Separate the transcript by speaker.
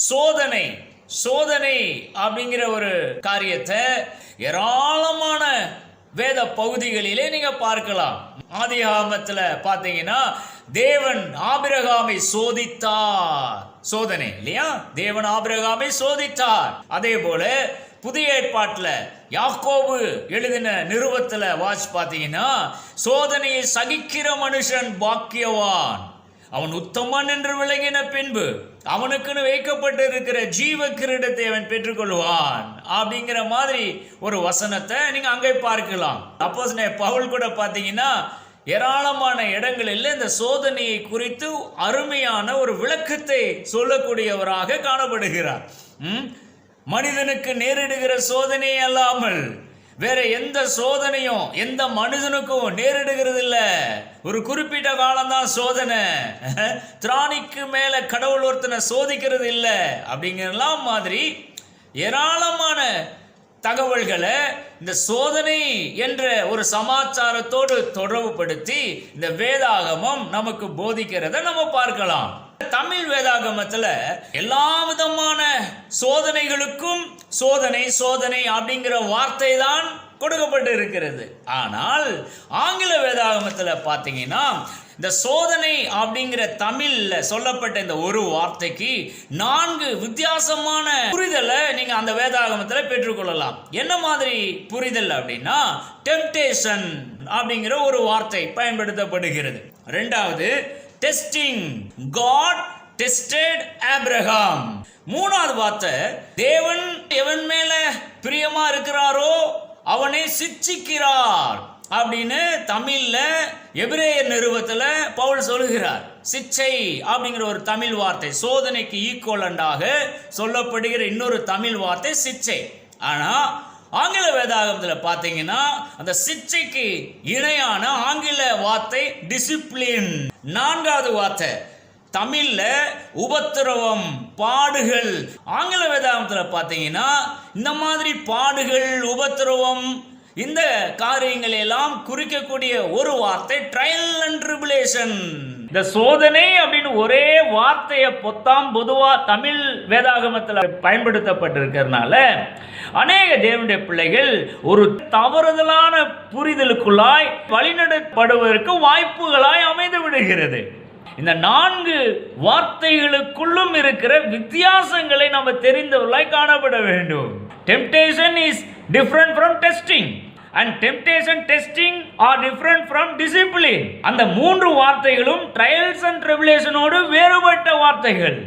Speaker 1: சோதனை சோதனை அப்படிங்கிற ஒரு காரியத்தை ஏராளமான வேத பகுதிகளிலே நீங்க பார்க்கலாம். ஆதியாகமத்துல பாத்தீங்கன்னா தேவன் ஆபிரகாமை சோதித்தார். சோதனை இல்லையா? தேவன் ஆபிரகாமை சோதித்தார். அதே போல புதிய ஏற்பாட்டுல யாக்கோபு எழுதின நிருபத்துல வாட்ச் பாத்தீங்கன்னா சோதனையை சகிக்கிற மனுஷன் பாக்கியவான், அவன் உத்தமன் என்று விளங்கின பின்பு அவனுக்குன்னு வைக்கப்பட்டு இருக்கிற ஜீவ கிரீடத்தை அவன் பெற்றுக்கொள்வான் அப்படிங்கிற மாதிரி ஒரு வசனத்தை நீங்க அங்கே பார்க்கலாம். அப்போஸ்தலனாகிய பவுல் கூட பாத்தீங்கன்னா ஏராளமான இடங்களில் இந்த சோதனையை குறித்து அருமையான ஒரு விளக்கத்தை சொல்லக்கூடியவராக காணப்படுகிறார். மனிதனுக்கு நேரிடுகிற சோதனை அல்லாமல் வேற எந்த சோதனையும் எந்த மனிதனுக்கும் நேரிடுகிறது இல்ல. ஒரு குறிப்பிட்ட காலம்தான் சோதனை. திராணிக்கு மேல கடவுள் ஒருத்தனை சோதிக்கிறது இல்லை அப்படிங்கலாம் மாதிரி ஏராளமான தகவல்களை இந்த சோதனை என்ற ஒரு சமாச்சாரத்தோடு தொடர்புபடுத்தி இந்த வேதாகமம் நமக்கு போதிக்கிறத நம்ம பார்க்கலாம். தமிழ் வேதாகமத்துல எல்லா விதமான சோதனைகளுக்கும் சோதனை சோதனை அப்படிங்கிற வார்த்தை தான் கொடுக்கப்பட்டு இருக்கிறது. ஆனால் ஆங்கில வேதாகமத்துல பாத்தீங்கன்னா இந்த சோதனை அப்படிங்கிற தமிழ்ல சொல்லப்பட்ட இந்த ஒரு வார்த்தைக்கு 4 வித்தியாசமான புரிதலை நீங்க அந்த வேதாகமத்துல பெற்றுக்கொள்ளலாம். என்ன மாதிரி புரிதல் அப்படின்னா, டெம்டேஷன் அப்படிங்கிற ஒரு வார்த்தை பயன்படுத்தப்படுகிறது. இரண்டாவது, டெஸ்டிங், காட் டெஸ்டட் ஆபிரகாம். மூணாவது வார்த்தை, தேவன் எவன் மேல பிரியமா இருக்கிறாரோ அவனை சிட்சிக்கிறார் அப்படின்னு தமிழ்ல எபிரேயர் நிருபத்துல பவுல் சொல்லுகிறார். சிட்சை அப்படிங்கிற ஒரு தமிழ் வார்த்தை, சோதனைக்கு ஈக்குவலண்டாக சொல்லப்படுகிற இன்னொரு தமிழ் வார்த்தை சிட்சை. ஆனா ஆங்கில வேதாகமத்துல பாத்தீங்கன்னா அந்த சிட்சைக்கு இணையான ஆங்கில வார்த்தை டிசிப்ளின். நான்காவது வார்த்தை தமிழ்ல உபத்திரவம், பாடுகள். ஆங்கில வேதாகமத்துல பாத்தீங்கன்னா இந்த மாதிரி பாடுகள், உபத்திரவம், இந்த காரியங்களை எல்லாம் குறிக்கக்கூடிய ஒரு வார்த்தை ட்ரையல் அண்ட் ட்ரிபுலேஷன். இந்த சோதனை அப்படின்னு ஒரே வார்த்தையை பொதுவா தமிழ் வேதாகமத்தில் பயன்படுத்தப்பட்டிருக்கிறதுனால அநேக தேவனுடைய பிள்ளைகள் ஒரு தவறுதலான புரிதலுக்குள்ளாய் வழிநடத்தப்படுவதற்கு வாய்ப்புகளாய் அமைந்து விடுகிறது. இந்த 4 வார்த்தைகளுக்குள்ளும் இருக்கிற வித்தியாசங்களை நம்ம தெரிந்தவர்களாய் காணப்பட வேண்டும். Temptation is different from testing and temptation testing are different from discipline. அந்த 3 வார்த்தைகளும் trials and tribulation ஓடு வேறுபட்ட வார்த்தைகள்.